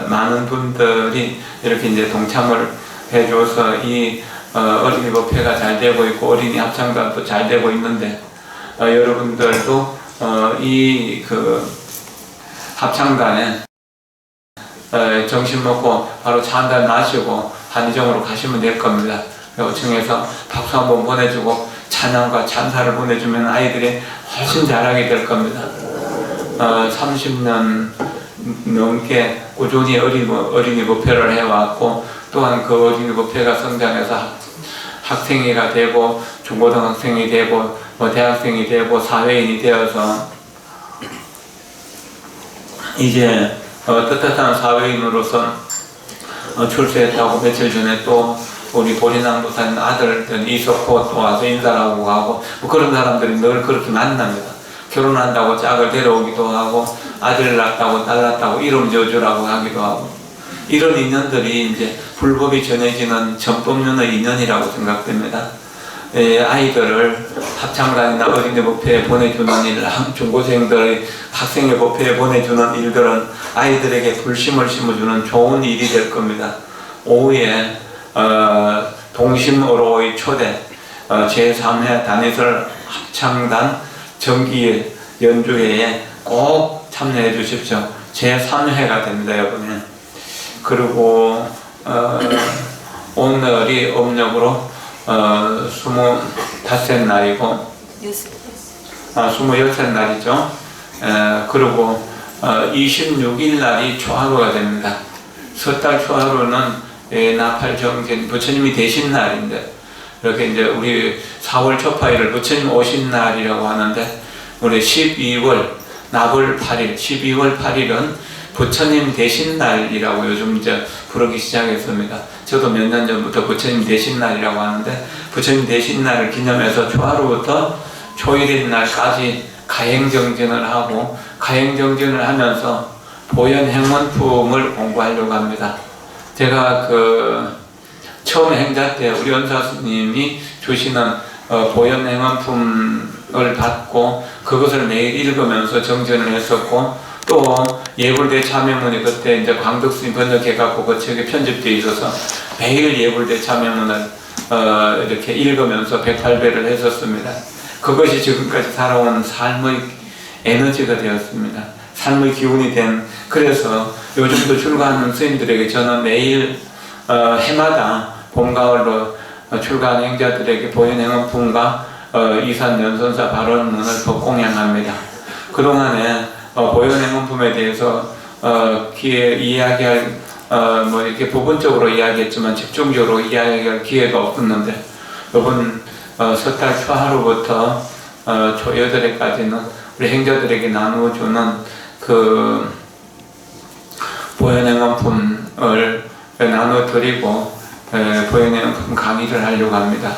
많은 분들이 이렇게 이제 동참을 해줘서 이 어린이 법회가 잘 되고 있고 어린이 합창단도 잘 되고 있는데 여러분들도 이 합창단에 점심 먹고 바로 차 한 잔 마시고 한의정으로 가시면 될 겁니다. 5층에서 박수 한번 보내주고 찬양과 찬사를 보내주면 아이들이 훨씬 잘하게 될 겁니다. 30년 넘게 꾸준히 어린이 법회를 해왔고 또한 그 어린이 법회가 성장해서 학생회가 되고 중고등학생이 되고 대학생이 되고 사회인이 되어서 이제 떳떳한 사회인으로서 출세했다고 며칠 전에 또 우리 보리남 부사님 아들 이석호 또 와서 인사를 하고 가고 그런 사람들이 늘 그렇게 만납니다. 결혼한다고 짝을 데려오기도 하고 아들 낳았다고 딸 낳았다고 이름 지어주라고 하기도 하고 이런 인연들이 이제 불법이 전해지는 전법륜의 인연이라고 생각됩니다. 아이들을 합창단이나 어린이 법회에 보내주는 일, 중고생들의 학생회 법회에 보내주는 일들은 아이들에게 불심을 심어주는 좋은 일이 될 겁니다. 오후에 동심으로의 초대 제3회 단예설 합창단 정기 연주회에 꼭 참여해 주십시오. 제3회가 됩니다, 여러분. 그리고 오늘이 음력으로 25날이고 26날이죠. 그리고 26일 날이 초하루가 됩니다. 섣달 초하루는 나팔정진 부처님이 되신 날인데 이렇게 이제 우리 4월 초파일을 부처님 오신 날이라고 하는데 우리 12월 나벌 8일 12월 8일은 부처님 되신 날이라고 요즘 이제 부르기 시작했습니다. 저도 몇 년 전부터 부처님 되신 날이라고 하는데 부처님 되신 날을 기념해서 초하루부터 초일인 날까지 가행정진을 하고 가행정진을 하면서 보현행원품을 공부하려고 합니다. 제가 처음 행자 때 우리 원사 스님이 주시는 보현행원품을 받고 그것을 매일 읽으면서 정진을 했었고 또 예불대 참여문이 그때 이제 광덕 스님 번역해갖고 그 책에 편집되어 있어서 매일 예불대 참여문을 이렇게 읽으면서 108배를 했었습니다. 그것이 지금까지 살아온 삶의 에너지가 되었습니다. 삶의 기운이 된 그래서 요즘도 출가하는 스님들에게 저는 매일 해마다 봄, 가을로 출가하는 행자들에게 보현행원품과 이산연선사 발언문을 법공양합니다. 그동안에 보현행원품에 대해서 이야기할 이렇게 부분적으로 이야기했지만 집중적으로 이야기할 기회가 없었는데 이번 섣달 초하루부터 초 8회까지는 우리 행자들에게 나누어주는 보현행원품을 나눠드리고 보현행원품 강의를 하려고 합니다.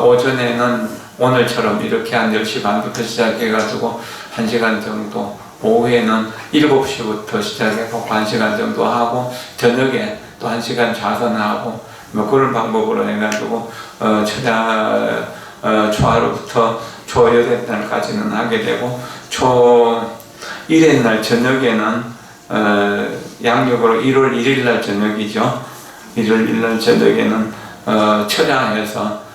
오전에는 오늘처럼 이렇게 한 10시 반부터 시작해가지고 1시간 정도, 오후에는 7시부터 시작해서 1시간 정도 하고 저녁에 또 1시간 좌선하고 그런 방법으로 해가지고 초하루부터 초 8날까지는 하게 되고 초 1회 날 저녁에는 양력으로 1월 1일 날 저녁이죠. 1월 1일 날 저녁에는 철야해서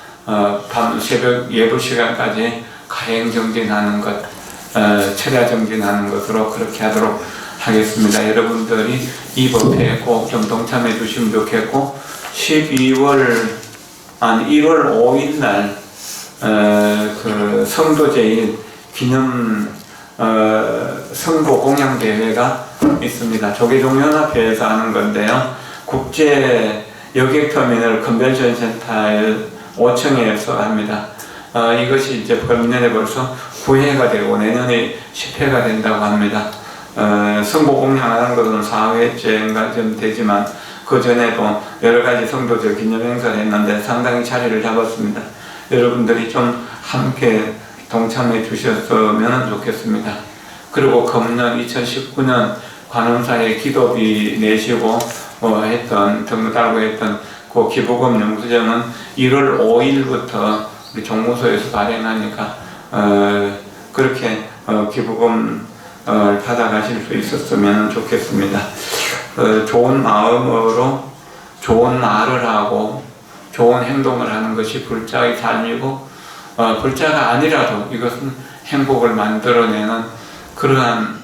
밤 새벽 예불 시간까지 가행정진하는 것, 철야정진하는 것으로 그렇게 하도록 하겠습니다. 여러분들이 이 법회에 꼭 좀 동참해 주시면 좋겠고 1월 5일 날 성도제일 기념 성보 공양 대회가 있습니다. 조계종연합회에서 하는 건데요. 국제 여객터미널 컨벤션 센터에 5층에서 합니다. 이것이 이제 금년에 벌써 9회가 되고 내년에 10회가 된다고 합니다. 성보 공양하는 것은 4회째인가 좀 되지만 그 전에도 여러 가지 성도제 기념 행사를 했는데 상당히 자리를 잡았습니다. 여러분들이 좀 함께 동참해 주셨으면 좋겠습니다. 그리고 금년 2019년 관음사에 기도비 내시고 등록 달고 했던 그 기부금 영수증은 1월 5일부터 우리 종무소에서 발행하니까 그렇게 기부금을 받아가실 수 있었으면 좋겠습니다. 좋은 마음으로 좋은 말을 하고 좋은 행동을 하는 것이 불자의 삶이고, 불자가 아니라도 이것은 행복을 만들어내는 그러한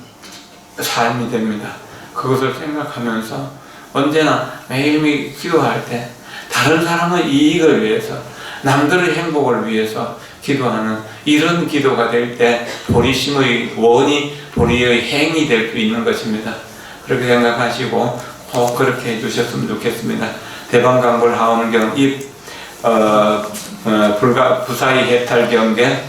삶이 됩니다. 그것을 생각하면서 언제나 매일매일 기도할 때 다른 사람의 이익을 위해서, 남들의 행복을 위해서 기도하는 이런 기도가 될 때 보리심의 원이 보리의 행이 될 수 있는 것입니다. 그렇게 생각하시고 꼭 그렇게 해주셨으면 좋겠습니다. 대방강불 하엄경 입 부사의 해탈경계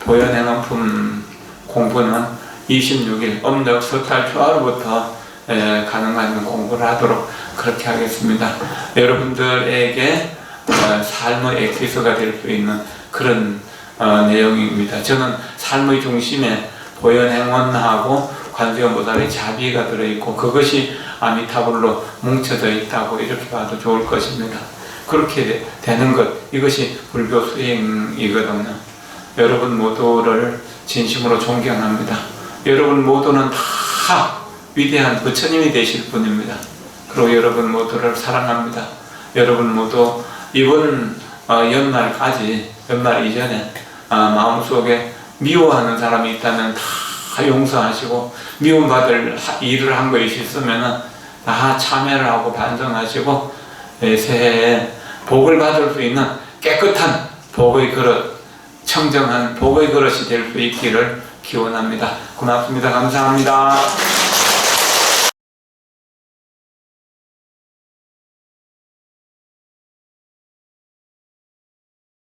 보현행원품 공부는 26일 âm 덕 서탈 초하루부터 가능한 공부를 하도록 그렇게 하겠습니다. 여러분들에게 삶의 엑기스가 될 수 있는 그런 내용입니다. 저는 삶의 중심에 보현행원하고 관세음보살의 자비가 들어있고 그것이 아미타불로 뭉쳐져 있다고 이렇게 봐도 좋을 것입니다. 그렇게 되는 것, 이것이 불교 수행이거든요. 여러분 모두를 진심으로 존경합니다. 여러분 모두는 다 위대한 부처님이 되실 분입니다. 그리고 여러분 모두를 사랑합니다. 여러분 모두 이번 연말까지, 연말 이전에 마음속에 미워하는 사람이 있다면 다 용서하시고, 미움받을 일을 한 것이 있으면 다 참회를 하고 반성하시고, 새해에 복을 받을 수 있는 깨끗한 복의 그릇, 청정한 복의 그릇이 될 수 있기를 기원합니다. 고맙습니다. 감사합니다.